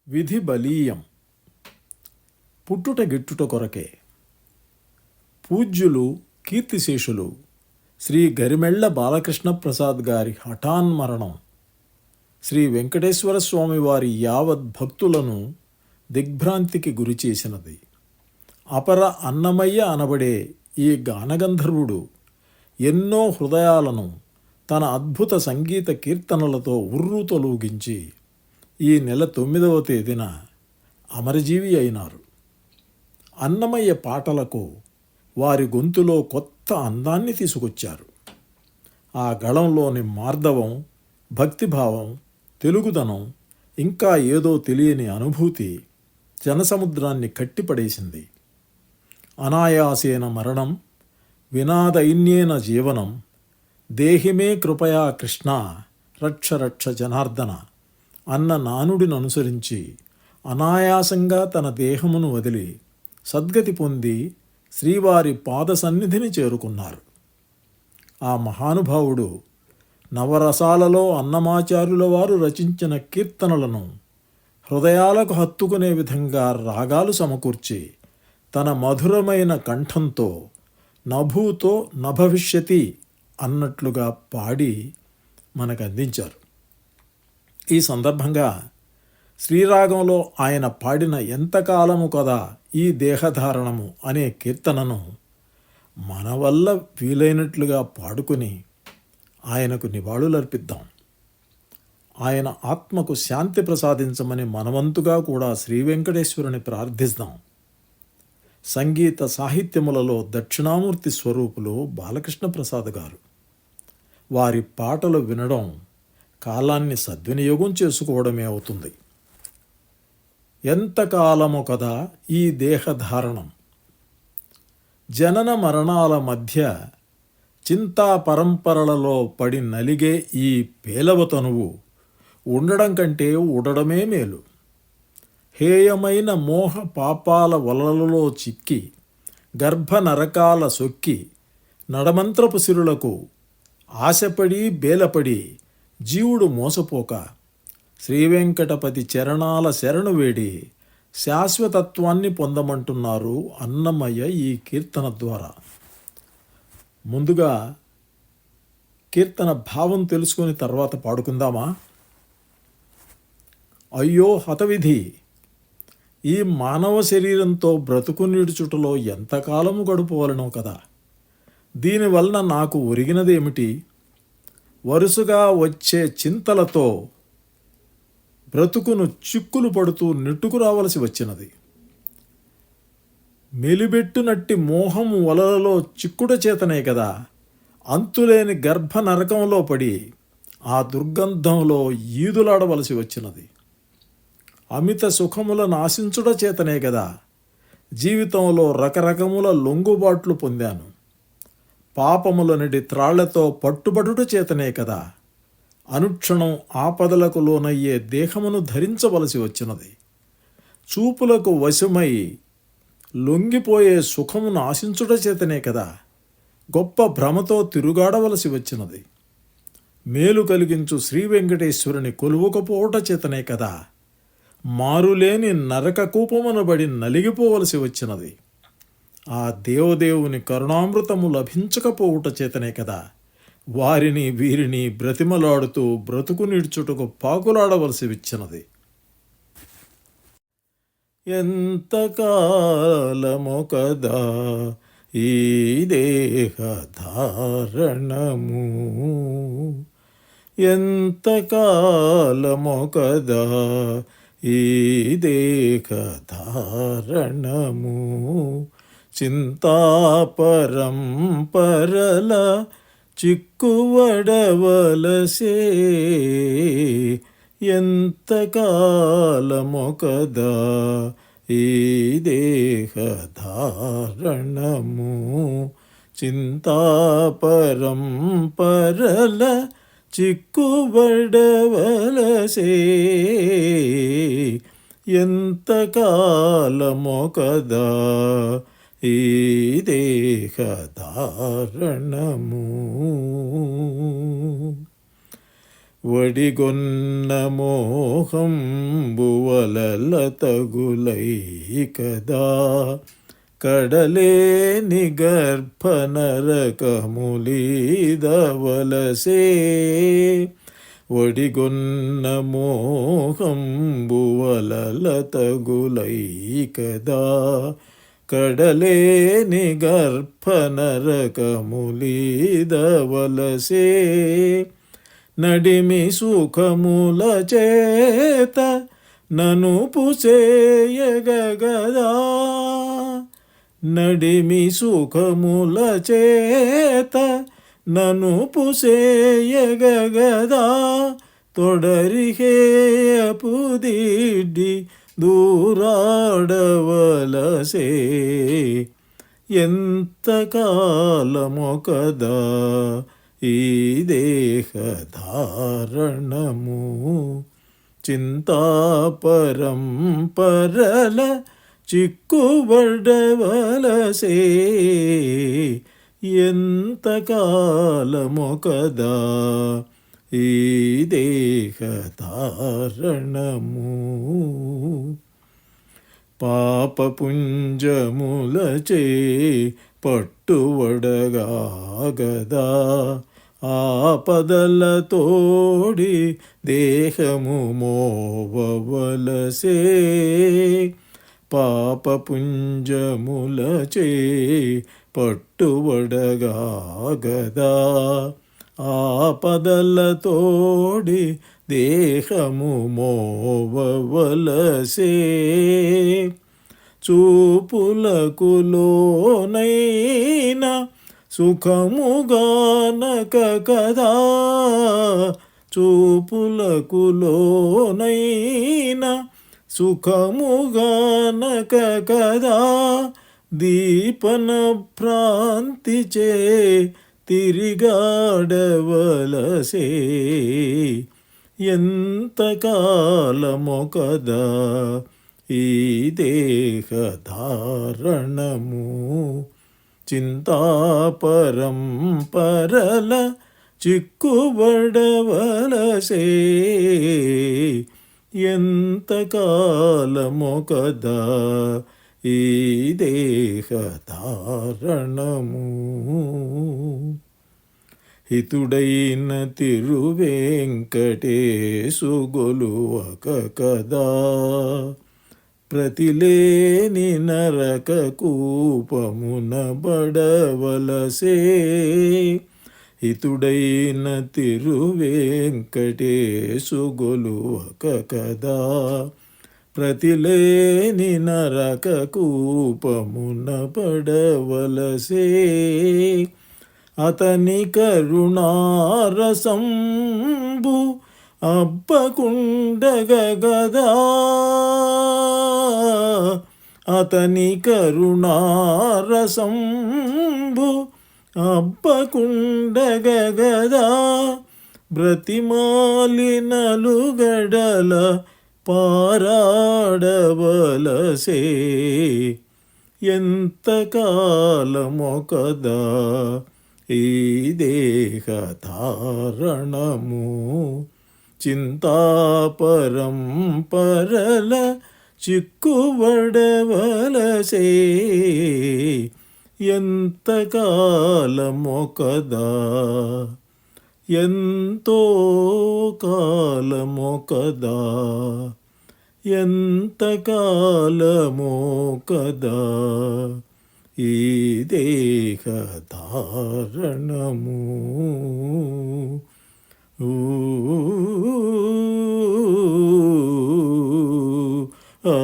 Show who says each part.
Speaker 1: విధి బలీయం పుట్టుట గిట్టుట కొరకే. పూజ్యులు కీర్తిశేషులు శ్రీ గరిమెళ్ల బాలకృష్ణ ప్రసాద్ గారి హఠాన్మరణం శ్రీ వెంకటేశ్వర స్వామి వారి యావత్ భక్తులను దిగ్భ్రాంతికి గురిచేసినది. అపర అన్నమయ్య అనబడే ఈ గానగంధర్వుడు ఎన్నో హృదయాలను తన అద్భుత సంగీత కీర్తనలతో ఉర్రూతలూగించి ఈ నెల 9వ తేదీన అమరజీవి అయినారు. అన్నమయ్య పాటలకు వారి గొంతులో కొత్త అందాన్ని తీసుకొచ్చారు. ఆ గళంలోని మార్దవం, భక్తిభావం, తెలుగుదనం, ఇంకా ఏదో తెలియని అనుభూతి జనసముద్రాన్ని కట్టిపడేసింది. అనాయాసేన మరణం, వినాదైన్యేన జీవనం, దేహిమే కృపయా కృష్ణ, రక్ష రక్ష జనార్దన అన్న నానుడిని అనుసరించి అనాయాసంగా తన దేహమును వదిలి సద్గతి పొంది శ్రీవారి పాద సన్నిధిని చేరుకున్నారు. ఆ మహానుభావుడు నవరసాలలో అన్నమాచార్యుల వారు రచించిన కీర్తనలను హృదయాలకు హత్తుకునే విధంగా రాగాలు సమకూర్చి తన మధురమైన కంఠంతో నభూతో నభవిష్యతి అన్నట్లుగా పాడి మనకు అందించారు. ఈ సందర్భంగా శ్రీరాగంలో ఆయన పాడిన ఎంతకాలము కదా ఈ దేహధారణము అనే కీర్తనను మన వల్ల వీలైనట్లుగా పాడుకుని ఆయనకు నివాళులర్పిద్దాం. ఆయన ఆత్మకు శాంతి ప్రసాదించమని మనవంతుగా కూడా శ్రీ వెంకటేశ్వరుని ప్రార్థిస్తాం. సంగీత సాహిత్యములలో దక్షిణామూర్తి స్వరూపులు బాలకృష్ణ ప్రసాద్ గారు. వారి పాటలు వినడం కాలాన్ని సద్వినియోగం చేసుకోవడమే అవుతుంది. ఎంతకాలము కదా ఈ దేహధారణం. జనన మరణాల మధ్య చింతా పరంపరలలో పడి నలిగే ఈ పేలవతనువు ఉండడం కంటే ఉడడమే మేలు. హేయమైన మోహ పాపాల వలలలో చిక్కి గర్భ నరకాల సొక్కి నడమంత్రపు సిరులకు ఆశపడి బేలపడి జీవుడు మోసపోక శ్రీవెంకటపతి చరణాల శరణు వేడి శాశ్వతత్వాన్ని పొందమంటున్నారు అన్నమయ్య ఈ కీర్తన ద్వారా. ముందుగా కీర్తన భావం తెలుసుకుని తర్వాత పాడుకుందామా? అయ్యో హతవిధి! ఈ మానవ శరీరంతో బ్రతుకు నిడుచుటలో ఎంతకాలము గడుపవలనో కదా. దీనివలన నాకు ఒరిగినదేమిటి? వరుసగా వచ్చే చింతలతో బ్రతుకును చిక్కులు పడుతూ నెట్టుకు రావలసి వచ్చినది. మెలిబెట్టునట్టి మోహము వలలలో చిక్కుట చేతనే కదా అంతులేని గర్భ నరకంలో పడి ఆ దుర్గంధంలో ఈదులాడవలసి వచ్చినది. అమిత సుఖములను ఆశించుట చేతనే కదా జీవితంలో రకరకముల లొంగుబాట్లు పొందాను. పాపములనడి త్రాళ్లతో పట్టుబడుట చేతనే కదా అనుక్షణం ఆపదలకు లోనయ్యే దేహమును ధరించవలసి వచ్చినది. చూపులకు వశమై లొంగిపోయే సుఖమును ఆశించుట చేతనే కదా గొప్ప భ్రమతో తిరుగాడవలసి వచ్చినది. మేలు కలిగించు శ్రీ వెంకటేశ్వరుని కొలువకపోవట చేతనే కదా మారులేని నరక కూపమునబడి నలిగిపోవలసి వచ్చినది. ఆ దేవదేవుని కరుణామృతము లభించకపోవుట చేతనే కదా వారిని వీరిని బ్రతిమలాడుతూ బ్రతుకు నిడ్చుటకు పాకులాడవలసి వచ్చినది. ఎంతకాలము కదా ఈ దేహధారణము, ఎంతకాలము కదా ఈ దేహధారణము, చింతాపరంపరల చిక్కువడవలసే, ఎంతకాలము కదా ఈ దేహధారణము, చింతాపరంపరల చిక్కుబడవలసే, ఎంతకాలము కదా ఈ దేహధారణము. వడిగొన్న మోహంబువలల తగులై కదా కడలేని గర్భనరకములీదవలసే వడిగొన్న మోహంబువలల తగులై కదా కడలేని గర్భనరకములీదవలసే నడిమి సుఖముల చేత నను పుసేయగదా నడిమి సుఖముల చేత నను పుసేయగదా తొడరిహేయపుదిడ్డి దూరాడవలసే ఎంతకాలమొకదా ఈ దేహధారణము చింతాపరంపరల చిక్కుబడవలసే ఎంతకాలమొకదా ఈ దేహధారణము పాపపుంజములచే పట్టువడగాగదా ఆపదల తోడి దేహము మోవవలసే పాపపుంజములచే పట్టువడగాగదా ఆపదల తోడి దేహము మోవవలసే చూపులకు లోనైన సుఖముగానక కదా చూపులకు లోనైన సుఖముగానక కదా దీపన భ్రాంతిచే తిరిగాడవలసే ఎంతకాలమొకదా ఈ దేహధారణము చింతాపరంపరల చిక్కుబడవలసే ఎంతకాలమొకదా ఈ దేహధారణము హితుడైన తిరువేంకటేశు గొలువక కదా ప్రతిలేని నరక కూపమున బడవలసే హితుడైన తిరువేంకటేశు గొలువక కదా ప్రతిలేని నరక కూపమున పడవలసే అతని కరుణారసంబు అబ్బకుండగదా అతని కరుణారసంబు అబ్బకుండగదా బ్రతిమాలినలుగడల పారాడవలసే ఎంతకాలమొకదా ఈ దేహధారణము చింతాపరంపరల చిక్కుబడవలసే ఎంతకాలమొకదా ఎంతో కాలమొకదా ఎంతకాలమొకదా ఈ దేహధారణము ఆ